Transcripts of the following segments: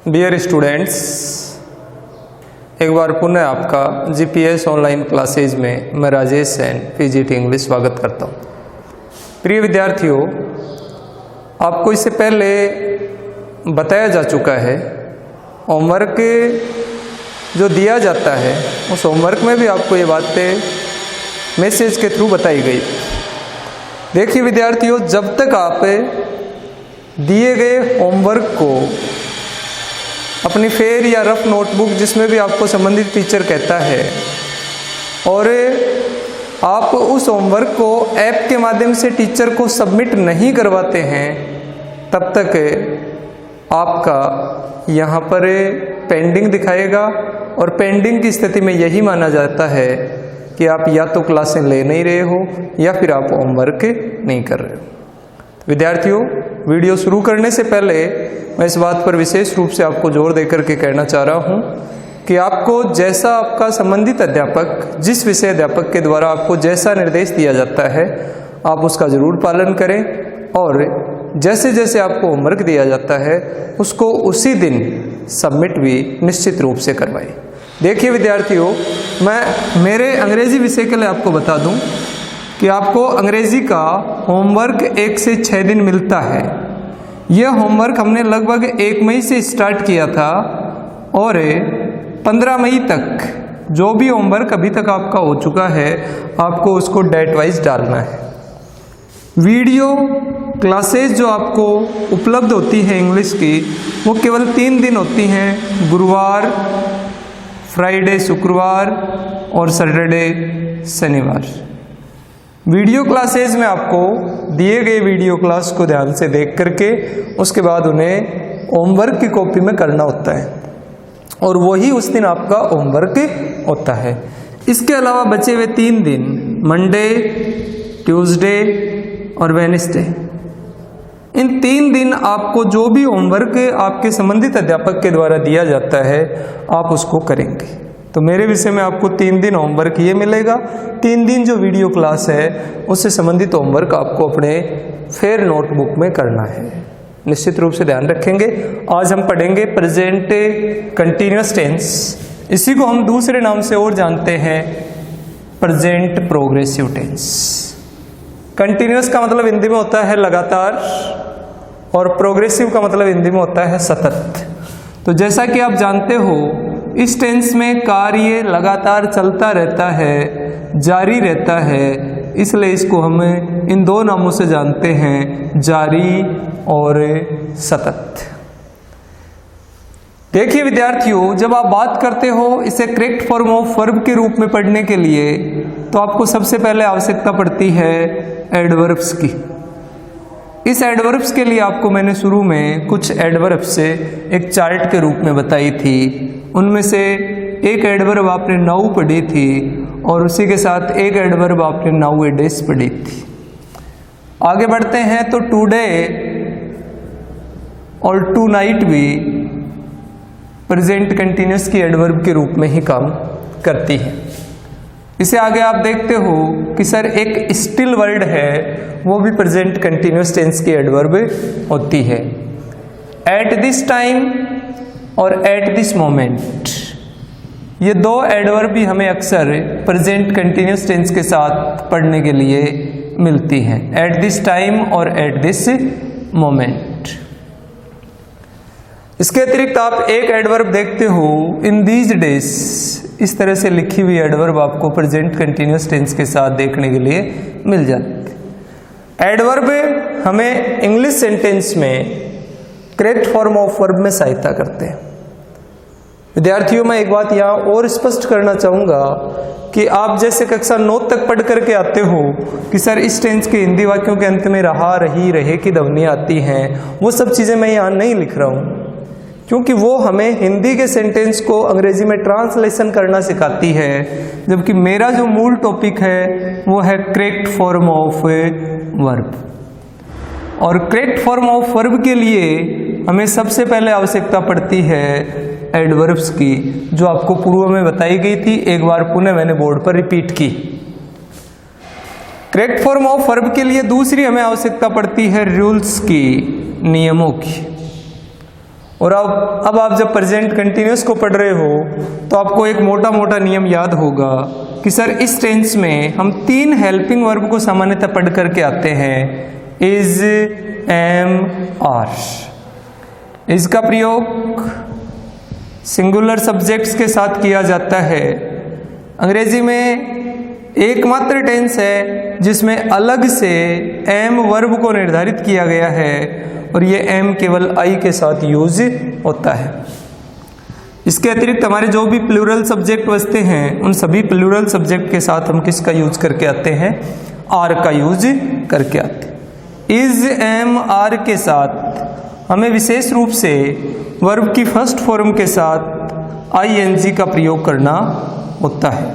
Dear students, एक बार पुनः आपका जीपीएस ऑनलाइन क्लासेज में मैं राजेश सैन पीजीटी इंग्लिश स्वागत करता हूँ। प्रिय विद्यार्थियों, आपको इससे पहले बताया जा चुका है होमवर्क जो दिया जाता है उस होमवर्क में भी आपको ये बातें मैसेज के थ्रू बताई गई। देखिए विद्यार्थियों, जब तक आप दिए गए होमवर्क को अपनी फेयर या रफ नोटबुक जिसमें भी आपको संबंधित टीचर कहता है और आप उस होमवर्क को ऐप के माध्यम से टीचर को सबमिट नहीं करवाते हैं, तब तक आपका यहाँ पर पेंडिंग दिखाएगा और पेंडिंग की स्थिति में यही माना जाता है कि आप या तो क्लासें ले नहीं रहे हो या फिर आप होमवर्क नहीं कर रहे हो। विद्यार्थियों, वीडियो शुरू करने से पहले मैं इस बात पर विशेष रूप से आपको जोर देकर के कहना चाह रहा हूँ कि आपको जैसा आपका संबंधित अध्यापक, जिस विषय अध्यापक के द्वारा आपको जैसा निर्देश दिया जाता है आप उसका जरूर पालन करें और जैसे जैसे आपको होमवर्क दिया जाता है उसको उसी दिन सबमिट भी निश्चित रूप से करवाएं। देखिए विद्यार्थियों, मैं मेरे अंग्रेजी विषय के लिए आपको बता दूं कि आपको अंग्रेजी का होमवर्क 1 से 6 दिन मिलता है। यह होमवर्क हमने लगभग 1 मई से स्टार्ट किया था और 15 मई तक जो भी होमवर्क अभी तक आपका हो चुका है आपको उसको डेट वाइज डालना है। वीडियो क्लासेस जो आपको उपलब्ध होती है इंग्लिश की वो केवल 3 दिन होती हैं, गुरुवार, फ्राइडे शुक्रवार और सैटरडे शनिवार। वीडियो क्लासेज में आपको दिए गए वीडियो क्लास को ध्यान से देख करके उसके बाद उन्हें होमवर्क की कॉपी में करना होता है और वही उस दिन आपका होमवर्क होता है। इसके अलावा बचे हुए 3 दिन मंडे, ट्यूसडे और वेडनेसडे, इन 3 दिन आपको जो भी होमवर्क आपके संबंधित अध्यापक के द्वारा दिया जाता है आप उसको करेंगे। तो मेरे विषय में आपको 3 दिन होमवर्क ये मिलेगा। 3 दिन जो वीडियो क्लास है उससे संबंधित होमवर्क आपको अपने फेयर नोटबुक में करना है। निश्चित रूप से ध्यान रखेंगे। आज हम पढ़ेंगे प्रेजेंट कंटिन्यूअस टेंस। इसी को हम दूसरे नाम से और जानते हैं प्रेजेंट प्रोग्रेसिव टेंस। कंटिन्यूअस का मतलब हिंदी में होता है लगातार और प्रोग्रेसिव का मतलब हिंदी में होता है सतत। तो जैसा कि आप जानते हो इस टेंस में कार्य लगातार चलता रहता है, जारी रहता है, इसलिए इसको हम इन 2 नामों से जानते हैं, जारी और सतत। देखिए विद्यार्थियों, जब आप बात करते हो इसे करेक्ट फॉर्म ऑफ वर्ब के रूप में पढ़ने के लिए तो आपको सबसे पहले आवश्यकता पड़ती है एडवर्ब्स की। इस एडवर्ब्स के लिए आपको मैंने शुरू में कुछ एडवर्ब्स एक चार्ट के रूप में बताई थी। उनमें से एक एडवर्ब आपने नाउ पढ़ी थी और उसी के साथ एक एडवर्ब आपने नाउ ए डेज पढ़ी थी। आगे बढ़ते हैं तो टुडे और टू नाइट भी प्रेजेंट कंटिन्यूअस की एडवर्ब के रूप में ही काम करती है। इसे आगे आप देखते हो कि सर एक स्टिल वर्ड है, वो भी प्रेजेंट कंटिन्यूअस टेंस की एडवर्ब होती है। एट दिस टाइम और एट दिस मोमेंट, ये 2 एडवर्ब भी हमें अक्सर प्रेजेंट कंटिन्यूअस टेंस के साथ पढ़ने के लिए मिलती हैं। एट दिस टाइम और एट दिस मोमेंट। इसके अतिरिक्त आप एक एडवर्ब देखते हो इन दीज डेज। इस तरह से लिखी हुई एडवर्ब आपको प्रेजेंट कंटिन्यूअस टेंस के साथ देखने के लिए मिल जाती है। एडवर्ब हमें इंग्लिश सेंटेंस में करेक्ट फॉर्म ऑफ वर्ब में सहायता करते हैं। विद्यार्थियों, मैं एक बात यहाँ और स्पष्ट करना चाहूँगा कि आप जैसे कक्षा 9 तक पढ़ करके आते हो कि सर इस टेंस के हिंदी वाक्यों के अंत में रहा, रही, रहे की ध्वनियाँ आती हैं, वो सब चीज़ें मैं यहाँ नहीं लिख रहा हूँ क्योंकि वो हमें हिंदी के सेंटेंस को अंग्रेजी में ट्रांसलेशन करना सिखाती है, जबकि मेरा जो मूल टॉपिक है वो है करेक्ट फॉर्म ऑफ वर्ब। और करेक्ट फॉर्म ऑफ वर्ब के लिए हमें सबसे पहले आवश्यकता पड़ती है एडवर्ब्स की, जो आपको पूर्व में बताई गई थी। एक बार पुनः मैंने बोर्ड पर रिपीट की। करेक्ट फॉर्म ऑफ वर्ब के लिए दूसरी हमें आवश्यकता पड़ती है रूल्स की, नियमों की। और अब आप जब प्रेजेंट कंटिन्यूअस को पढ़ रहे हो तो आपको एक मोटा मोटा नियम याद होगा कि सर इस टेंस में हम 3 हेल्पिंग वर्ब को सामान्यतः पढ़ करके आते हैं, इज, एम, आर। इसका प्रयोग सिंगुलर सब्जेक्ट्स के साथ किया जाता है। अंग्रेजी में एकमात्र टेंस है जिसमें अलग से एम वर्ब को निर्धारित किया गया है और ये एम केवल आई के साथ यूज होता है। इसके अतिरिक्त हमारे जो भी प्लूरल सब्जेक्ट बचते हैं उन सभी प्लूरल सब्जेक्ट के साथ हम किसका यूज करके आते हैं, आर का यूज करके आते हैं। इज, एम, आर के साथ हमें विशेष रूप से वर्ब की फर्स्ट फॉर्म के साथ आईएनजी का प्रयोग करना होता है।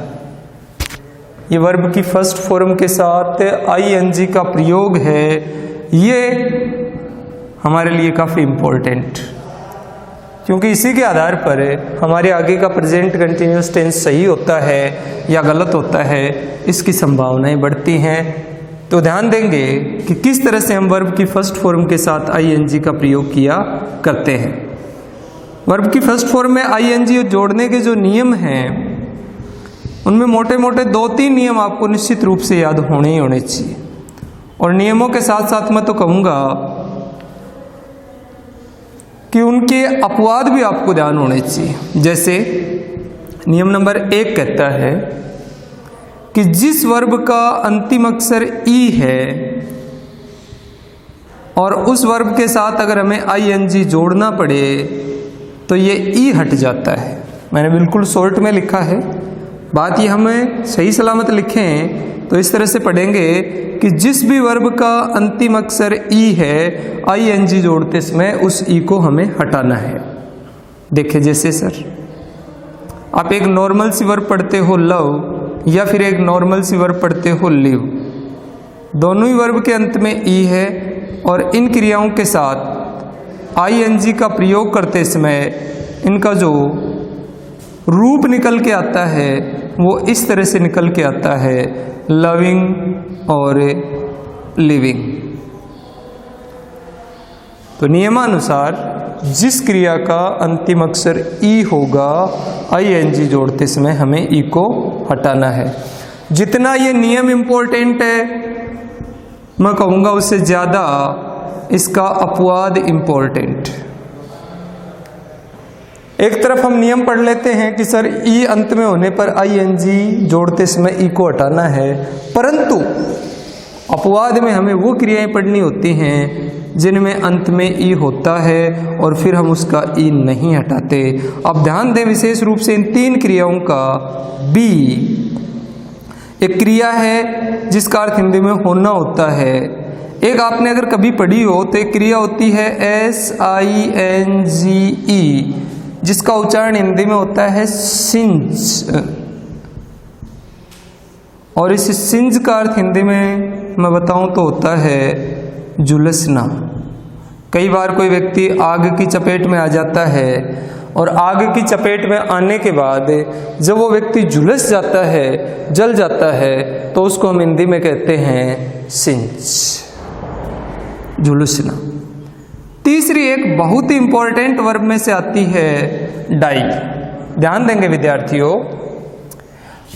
ये वर्ब की फर्स्ट फॉर्म के साथ आईएनजी का प्रयोग है, ये हमारे लिए काफ़ी इम्पोर्टेंट, क्योंकि इसी के आधार पर हमारे आगे का प्रेजेंट कंटिन्यूअस टेंस सही होता है या गलत होता है, इसकी संभावनाएं बढ़ती हैं। तो ध्यान देंगे कि किस तरह से हम वर्ब की फर्स्ट फॉर्म के साथ आईएनजी का प्रयोग किया करते हैं। वर्ब की फर्स्ट फॉर्म में आईएनजी जोड़ने के जो नियम हैं उनमें मोटे मोटे 2-3 नियम आपको निश्चित रूप से याद होने ही होने चाहिए। और नियमों के साथ साथ मैं तो कहूँगा कि उनके अपवाद भी आपको ध्यान होने चाहिए। जैसे नियम नंबर 1 कहता है कि जिस वर्ब का अंतिम अक्षर ई है और उस वर्ब के साथ अगर हमें आईएनजी जोड़ना पड़े तो ये ई हट जाता है। मैंने बिल्कुल शॉर्ट में लिखा है, बात ये हमें सही सलामत लिखें तो इस तरह से पढ़ेंगे कि जिस भी वर्ब का अंतिम अक्षर ई है, आईएनजी जोड़ते समय उस ई को हमें हटाना है। देखिए जैसे सर आप एक नॉर्मल सी वर्ब पढ़ते हो लव या फिर एक नॉर्मल सी वर्ब पढ़ते हो लिव, दोनों ही वर्ब के अंत में ई है और इन क्रियाओं के साथ आईएनजी का प्रयोग करते समय इनका जो रूप निकल के आता है वो इस तरह से निकल के आता है, लविंग और लिविंग। तो नियमानुसार जिस क्रिया का अंतिम अक्षर ई होगा, आईएनजी जोड़ते समय हमें ई को हटाना है। जितना ये नियम इम्पोर्टेंट है मैं कहूँगा उससे ज़्यादा इसका अपवाद इम्पोर्टेंट। एक तरफ हम नियम पढ़ लेते हैं कि सर ई अंत में होने पर आईएनजी जोड़ते समय ई को हटाना है, परंतु अपवाद में हमें वो क्रियाएं पढ़नी होती हैं जिनमें अंत में ई होता है और फिर हम उसका ई नहीं हटाते। अब ध्यान दें विशेष रूप से इन 3 क्रियाओं का। बी एक क्रिया है जिसका अर्थ हिंदी में होना होता है। एक आपने अगर कभी पढ़ी हो तो एक क्रिया होती है SINGE जिसका उच्चारण हिंदी में होता है सिंज, और इस सिंज का अर्थ हिंदी में मैं बताऊं तो होता है झुलसना। कई बार कोई व्यक्ति आग की चपेट में आ जाता है और आग की चपेट में आने के बाद जब वो व्यक्ति झुलस जाता है, जल जाता है, तो उसको हम हिंदी में कहते हैं सिंज, झुलसना। तीसरी एक बहुत ही इंपॉर्टेंट वर्ब में से आती है डाई। ध्यान देंगे विद्यार्थियों,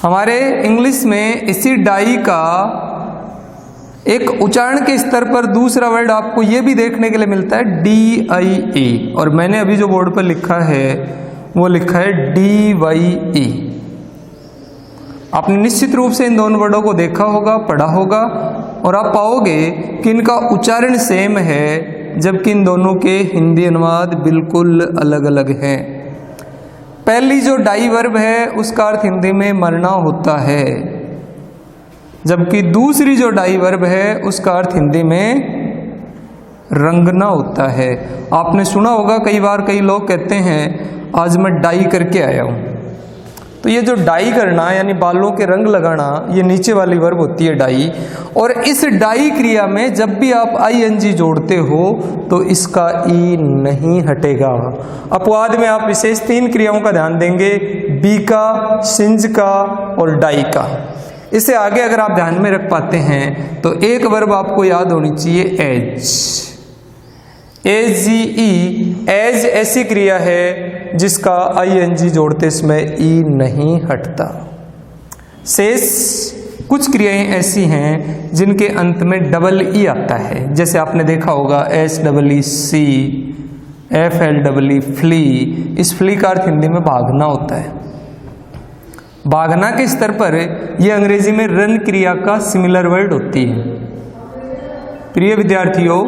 हमारे इंग्लिश में इसी डाई का एक उच्चारण के स्तर पर दूसरा वर्ड आपको ये भी देखने के लिए मिलता है DIE, और मैंने अभी जो बोर्ड पर लिखा है वो लिखा है DYE। आपने निश्चित रूप से इन दोनों वर्डों को देखा होगा, पढ़ा होगा, और आप पाओगे कि इनका उच्चारण सेम है जबकि इन दोनों के हिंदी अनुवाद बिल्कुल अलग अलग हैं। पहली जो डाई वर्ब है उसका अर्थ हिंदी में मरना होता है, जबकि दूसरी जो डाई वर्ब है उसका अर्थ हिंदी में रंगना होता है। आपने सुना होगा कई बार कई लोग कहते हैं आज मैं डाई करके आया हूँ। तो ये जो डाई करना यानी बालों के रंग लगाना, ये नीचे वाली वर्ब होती है डाई। और इस डाई क्रिया में जब भी आप आईएनजी जोड़ते हो तो इसका ई नहीं हटेगा। अपवाद में आप विशेष 3 क्रियाओं का ध्यान देंगे, बी का, सिंज का और डाई का। इसे आगे अगर आप ध्यान में रख पाते हैं तो एक वर्ब आपको याद होनी चाहिए एज। AGE, एज ऐसी क्रिया है जिसका ING जोड़ते समय ई नहीं हटता। शेष कुछ क्रियाएं ऐसी हैं जिनके अंत में डबल ई आता है, जैसे आपने देखा होगा SEEC, FLEE, फ्ली। इस फ्ली का अर्थ हिंदी में भागना होता है। भागना के स्तर पर यह अंग्रेजी में रन क्रिया का सिमिलर वर्ड होती है। प्रिय विद्यार्थियों,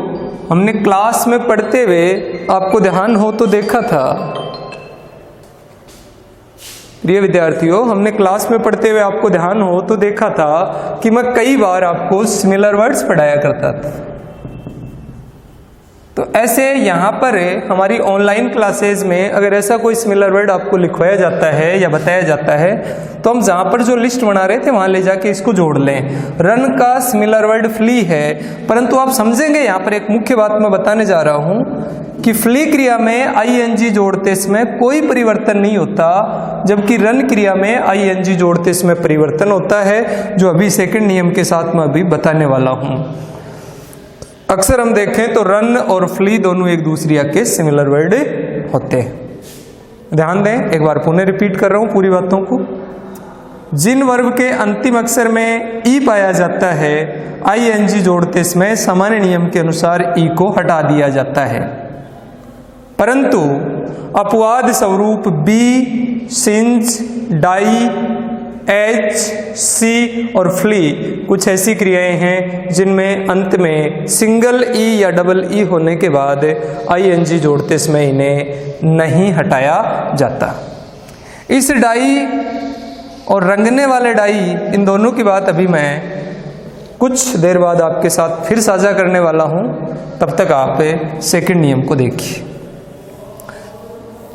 हमने क्लास में पढ़ते हुए आपको ध्यान हो तो देखा था, प्रिय विद्यार्थियों हमने क्लास में पढ़ते हुए आपको ध्यान हो तो देखा था कि मैं कई बार आपको सिमिलर वर्ड्स पढ़ाया करता था। तो ऐसे यहाँ पर हमारी ऑनलाइन क्लासेस में अगर ऐसा कोई सिमिलर वर्ड आपको लिखवाया जाता है या बताया जाता है तो हम जहाँ पर जो लिस्ट बना रहे थे वहाँ ले जाके इसको जोड़ लें। रन का सिमिलर वर्ड फ्ली है, परंतु आप समझेंगे यहाँ पर एक मुख्य बात मैं बताने जा रहा हूँ कि फ्ली क्रिया में ING जोड़ते समय कोई परिवर्तन नहीं होता, जबकि रन क्रिया में ING जोड़ते समय परिवर्तन होता है, जो अभी सेकंड नियम के साथ मैं अभी बताने वाला हूँ। अक्सर हम देखें तो रन और फ्ली दोनों एक दूसरे के सिमिलर वर्ड होते हैं। ध्यान दें, एक बार पुनः रिपीट कर रहा हूं पूरी बातों को। जिन वर्ब के अंतिम अक्षर में ई पाया जाता है, ING जोड़ते समय सामान्य नियम के अनुसार ई को हटा दिया जाता है, परंतु अपवाद स्वरूप बी, सिंज, डाई, एच, सी और फ्ली कुछ ऐसी क्रियाएं हैं जिनमें अंत में सिंगल ई या डबल ई होने के बाद ING जोड़ते समय इन्हें नहीं हटाया जाता। इस डाई और रंगने वाले डाई, इन दोनों की बात अभी मैं कुछ देर बाद आपके साथ फिर साझा करने वाला हूं, तब तक आप सेकंड नियम को देखिए।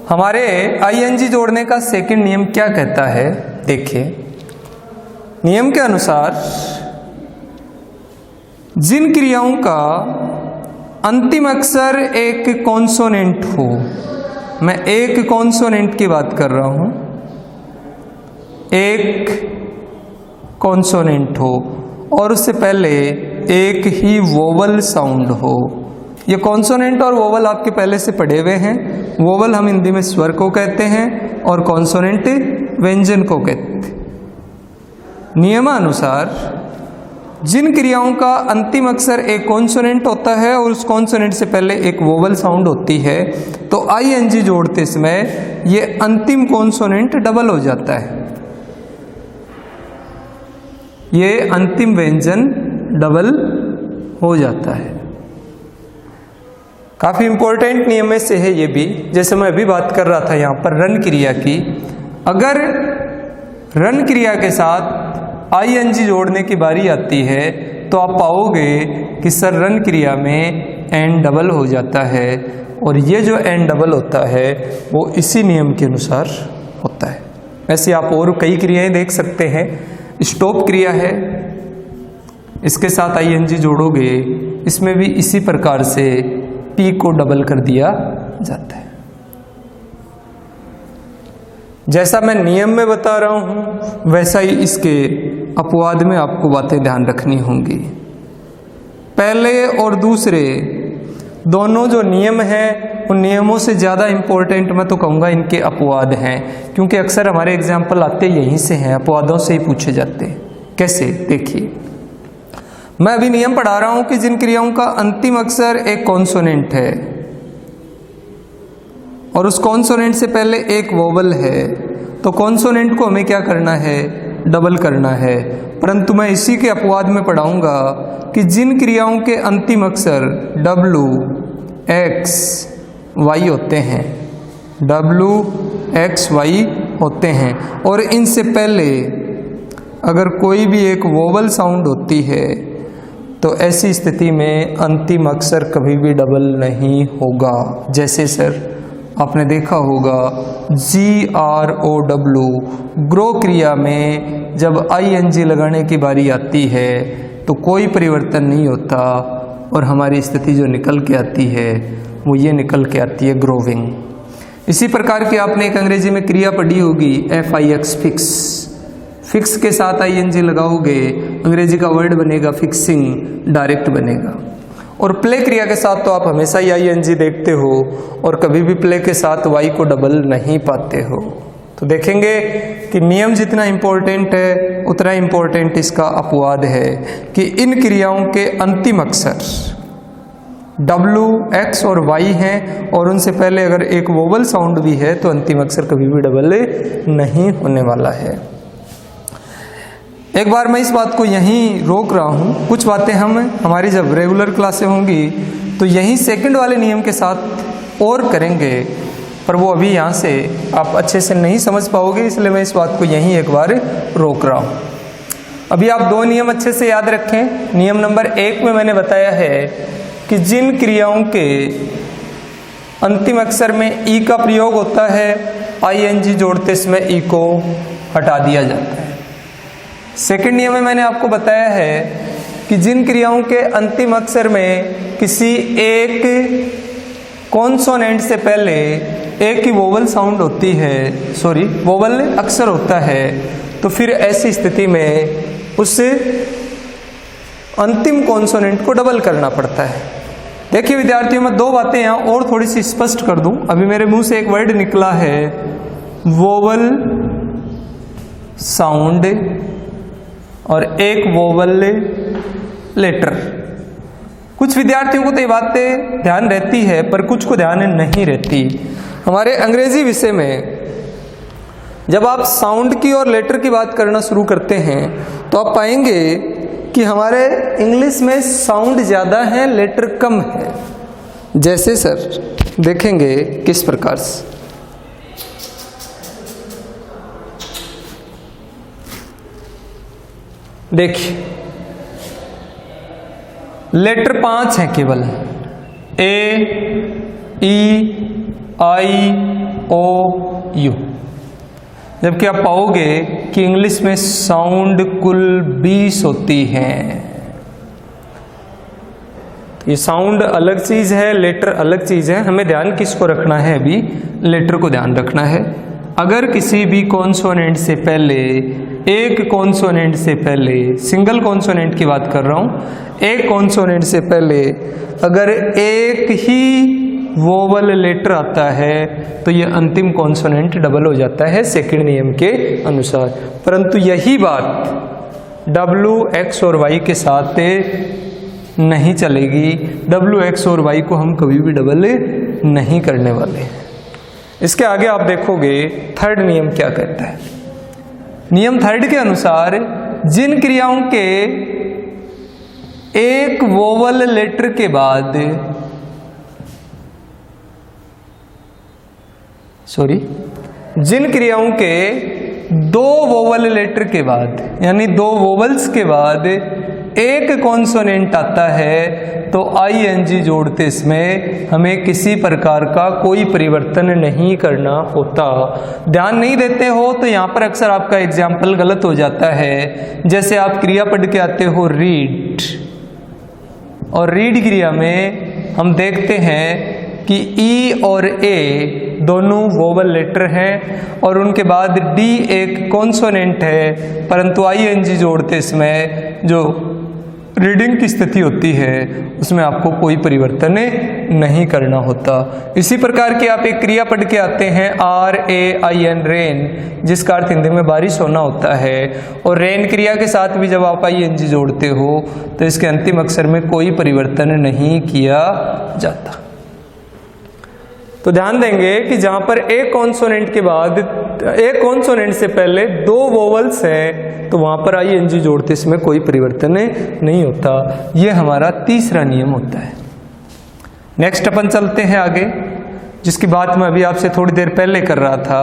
हमारे ING जोड़ने का सेकंड नियम क्या कहता है, देखिए। नियम के अनुसार जिन क्रियाओं का अंतिम अक्षर एक कॉन्सोनेंट हो, मैं एक कॉन्सोनेंट की बात कर रहा हूं, एक कॉन्सोनेंट हो और उससे पहले एक ही वोवल साउंड हो। ये कॉन्सोनेंट और वोवल आपके पहले से पढ़े हुए हैं। वोवल हम हिंदी में स्वर को कहते हैं और कॉन्सोनेंट व्यंजन को कहते हैं। नियमानुसार जिन क्रियाओं का अंतिम अक्षर एक कॉन्सोनेंट होता है और उस कॉन्सोनेंट से पहले एक वोवल साउंड होती है, तो ING जोड़ते समय ये अंतिम कॉन्सोनेंट डबल हो जाता है, ये अंतिम व्यंजन डबल हो जाता है। काफी इंपॉर्टेंट नियम में से है ये भी। जैसे मैं अभी बात कर रहा था यहाँ पर रन क्रिया की, अगर रन क्रिया के साथ ING जोड़ने की बारी आती है तो आप पाओगे कि सर रन क्रिया में एन डबल हो जाता है, और ये जो एन डबल होता है वो इसी नियम के अनुसार होता है। ऐसे आप और कई क्रियाएं देख सकते हैं। स्टॉप क्रिया है, इसके साथ ING जोड़ोगे, इसमें भी इसी प्रकार से P को डबल कर दिया जाता है। जैसा मैं नियम में बता रहा हूं वैसा ही इसके अपवाद में आपको बातें ध्यान रखनी होंगी। पहले और दूसरे दोनों जो नियम हैं उन नियमों से ज़्यादा इम्पोर्टेंट मैं तो कहूँगा इनके अपवाद हैं, क्योंकि अक्सर हमारे एग्जाम्पल आते यहीं से हैं, अपवादों से ही पूछे जाते हैं। कैसे, देखिए। मैं अभी नियम पढ़ा रहा हूँ कि जिन क्रियाओं का अंतिम अक्षर एक कॉन्सोनेंट है और उस कॉन्सोनेंट से पहले एक वोवल है, तो कॉन्सोनेंट को हमें क्या करना है, डबल करना है। परंतु मैं इसी के अपवाद में पढ़ाऊंगा कि जिन क्रियाओं के अंतिम अक्षर W, X, Y होते हैं, W, X, Y होते हैं, और इनसे पहले अगर कोई भी एक वोवल साउंड होती है तो ऐसी स्थिति में अंतिम अक्षर कभी भी डबल नहीं होगा। जैसे सर आपने देखा होगा GROW, ग्रो क्रिया में जब ING लगाने की बारी आती है तो कोई परिवर्तन नहीं होता, और हमारी स्थिति जो निकल के आती है वो ये निकल के आती है ग्रोविंग। इसी प्रकार की आपने एक अंग्रेजी में क्रिया पढ़ी होगी FIX, फिक्स। फिक्स के साथ ING लगाओगे, अंग्रेजी का वर्ड बनेगा फिक्सिंग, डायरेक्ट बनेगा। और प्ले क्रिया के साथ तो आप हमेशा ही आईएनजी देखते हो और कभी भी प्ले के साथ वाई को डबल नहीं पाते हो। तो देखेंगे कि नियम जितना इम्पोर्टेंट है उतना इम्पोर्टेंट इसका अपवाद है कि इन क्रियाओं के अंतिम अक्षर W, X और Y हैं और उनसे पहले अगर एक वोवल साउंड भी है तो अंतिम अक्षर कभी भी डबल नहीं होने वाला है। एक बार मैं इस बात को यहीं रोक रहा हूँ, कुछ बातें हमारी जब रेगुलर क्लासें होंगी तो यहीं सेकंड वाले नियम के साथ और करेंगे, पर वो अभी यहाँ से आप अच्छे से नहीं समझ पाओगे, इसलिए मैं इस बात को यहीं एक बार रोक रहा हूँ। अभी आप दो नियम अच्छे से याद रखें। नियम नंबर 1 में मैंने बताया है कि जिन क्रियाओं के अंतिम अक्षर में ई का प्रयोग होता है आईएनजी जोड़ते इसमें ई को हटा दिया जाता है। सेकंड नियम में मैंने आपको बताया है कि जिन क्रियाओं के अंतिम अक्षर में किसी एक कॉन्सोनेंट से पहले एक ही वोवल साउंड होती है, वोवल अक्षर होता है, तो फिर ऐसी स्थिति में उस अंतिम कॉन्सोनेंट को डबल करना पड़ता है। देखिए विद्यार्थियों, मैं दो बातें यहाँ और थोड़ी सी स्पष्ट कर दूं। अभी मेरे मुंह से एक वर्ड निकला है वोवल साउंड और एक वोवल लेटर। कुछ विद्यार्थियों को तो ये बातें ध्यान रहती है पर कुछ को ध्यान नहीं रहती। हमारे अंग्रेजी विषय में जब आप साउंड की और लेटर की बात करना शुरू करते हैं तो आप पाएंगे कि हमारे इंग्लिश में साउंड ज़्यादा है, लेटर कम है। जैसे सर देखेंगे किस प्रकार से, देखिए लेटर 5 हैं केवल, ए, ई, आई, ओ, यू, जबकि आप पाओगे कि इंग्लिश में साउंड कुल 20 होती हैं। ये साउंड अलग चीज है, लेटर अलग चीज है। हमें ध्यान किसको रखना है? अभी लेटर को ध्यान रखना है। अगर किसी भी कॉन्सोनेंट से पहले, एक कॉन्सोनेंट से पहले, सिंगल कॉन्सोनेंट की बात कर रहा हूं, एक कॉन्सोनेंट से पहले अगर एक ही वोवल लेटर आता है तो ये अंतिम कॉन्सोनेंट डबल हो जाता है सेकंड नियम के अनुसार। परंतु यही बात W, X और Y के साथ नहीं चलेगी। W, X और Y को हम कभी भी डबल नहीं करने वाले। इसके आगे आप देखोगे थर्ड नियम क्या कहता है। नियम थर्ड के अनुसार जिन क्रियाओं के एक वोवल लेटर के बाद जिन क्रियाओं के दो वोवल लेटर के बाद, यानी दो वोवल्स के बाद एक कॉन्सोनेंट आता है तो आईएनजी जोड़ते इसमें हमें किसी प्रकार का कोई परिवर्तन नहीं करना होता। ध्यान नहीं देते हो तो यहाँ पर अक्सर आपका एग्जाम्पल गलत हो जाता है। जैसे आप क्रिया पढ़ के आते हो रीड, और रीड क्रिया में हम देखते हैं कि ई और ए दोनों वोवल लेटर हैं और उनके बाद डी एक कॉन्सोनेंट है, परंतु आईएनजी जोड़ते इसमें जो रीडिंग की स्थिति होती है उसमें आपको कोई परिवर्तन नहीं करना होता। इसी प्रकार की आप एक क्रिया पढ़ के आते हैं RAIN, रेन, जिसका अर्थ हिंदी में बारिश होना होता है, और रेन क्रिया के साथ भी जब आप आईएनजी जोड़ते हो तो इसके अंतिम अक्षर में कोई परिवर्तन नहीं किया जाता। तो ध्यान देंगे कि जहां पर एक कॉन्सोनेंट के बाद, एक कॉन्सोनेंट से पहले दो वोवल्स हैं तो वहां पर आईएनजी जोड़ते इसमें कोई परिवर्तन नहीं होता। यह हमारा तीसरा नियम होता है। नेक्स्ट अपन चलते हैं आगे, जिसकी बात मैं अभी आपसे थोड़ी देर पहले कर रहा था।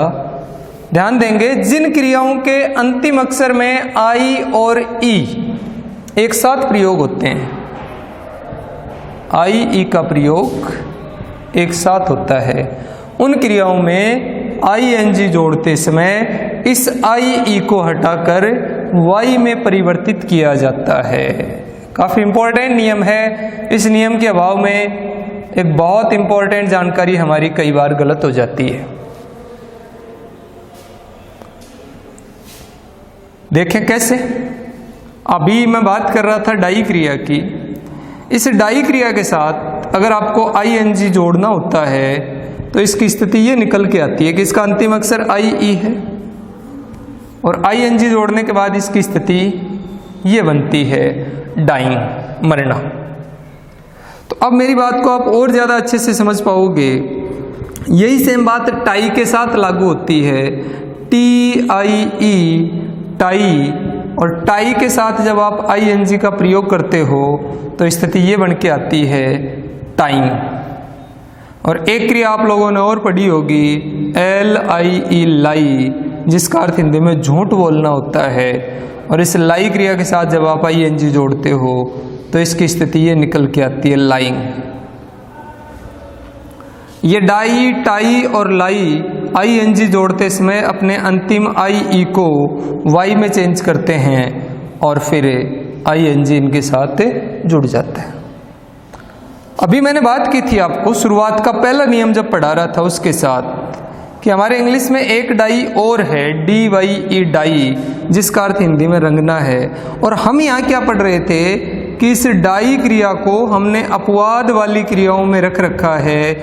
ध्यान देंगे जिन क्रियाओं के अंतिम अक्षर में आई और ई एक साथ प्रयोग होते हैं, आई ई का प्रयोग एक साथ होता है, उन क्रियाओं में आईएनजी जोड़ते समय इस आई ई को हटाकर वाई में परिवर्तित किया जाता है। काफी इंपॉर्टेंट नियम है। इस नियम के अभाव में एक बहुत इंपॉर्टेंट जानकारी हमारी कई बार गलत हो जाती है। देखें कैसे। अभी मैं बात कर रहा था डाई क्रिया की इस डाई क्रिया के साथ अगर आपको ING जोड़ना होता है तो इसकी स्थिति ये निकल के आती है कि इसका अंतिम अक्षर IE है, और ING जोड़ने के बाद इसकी स्थिति ये बनती है डाइंग, मरना। तो अब मेरी बात को आप और ज़्यादा अच्छे से समझ पाओगे। यही सेम बात टाई के साथ लागू होती है, TIE, टाई, और टाई के साथ जब आप ING का प्रयोग करते हो तो स्थिति ये बन के आती है टाइम। और एक क्रिया आप लोगों ने और पढ़ी होगी, LIE, लाई, जिसका अर्थ हिंदी में झूठ बोलना होता है, और इस लाई क्रिया के साथ जब आप ING जोड़ते हो तो इसकी स्थिति ये निकल के आती है लाइंग। ये डाई, टाई और लाई ING जोड़ते समय अपने अंतिम IE को Y में चेंज करते हैं और फिर ING इनके साथ जुड़ जाता है। अभी मैंने बात की थी आपको शुरुआत का पहला नियम जब पढ़ा रहा था उसके साथ, कि हमारे इंग्लिश में एक डाई और है, DYE, डाई, जिसका अर्थ हिंदी में रंगना है। और हम यहाँ क्या पढ़ रहे थे कि इस डाई क्रिया को हमने अपवाद वाली क्रियाओं में रख रखा है।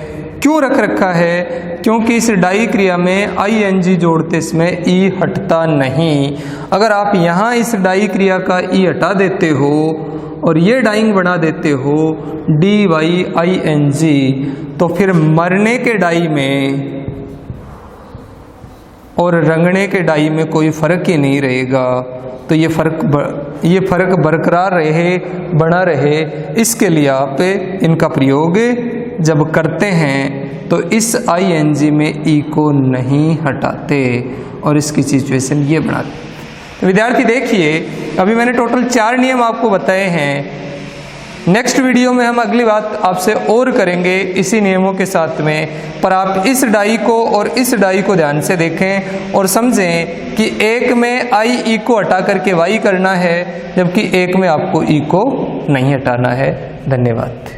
क्यों रख रखा है? क्योंकि इस डाई क्रिया में ING जोड़ते समय ई हटता नहीं। अगर आप यहाँ इस डाई क्रिया का ई हटा देते हो और ये डाइंग बना देते हो DYING, तो फिर मरने के डाई में और रंगने के डाई में कोई फर्क ही नहीं रहेगा। तो ये फर्क बरकरार रहे, बना रहे, इसके लिए आप इनका प्रयोग जब करते हैं तो इस ING में ई को नहीं हटाते और इसकी सिचुएशन ये बनाते। तो विद्यार्थी देखिए, अभी मैंने टोटल 4 नियम आपको बताए हैं। नेक्स्ट वीडियो में हम अगली बात आपसे और करेंगे इसी नियमों के साथ में, पर आप इस डाई को और इस डाई को ध्यान से देखें और समझें कि एक में IE को हटा करके Y करना है, जबकि एक में आपको E को नहीं हटाना है। धन्यवाद।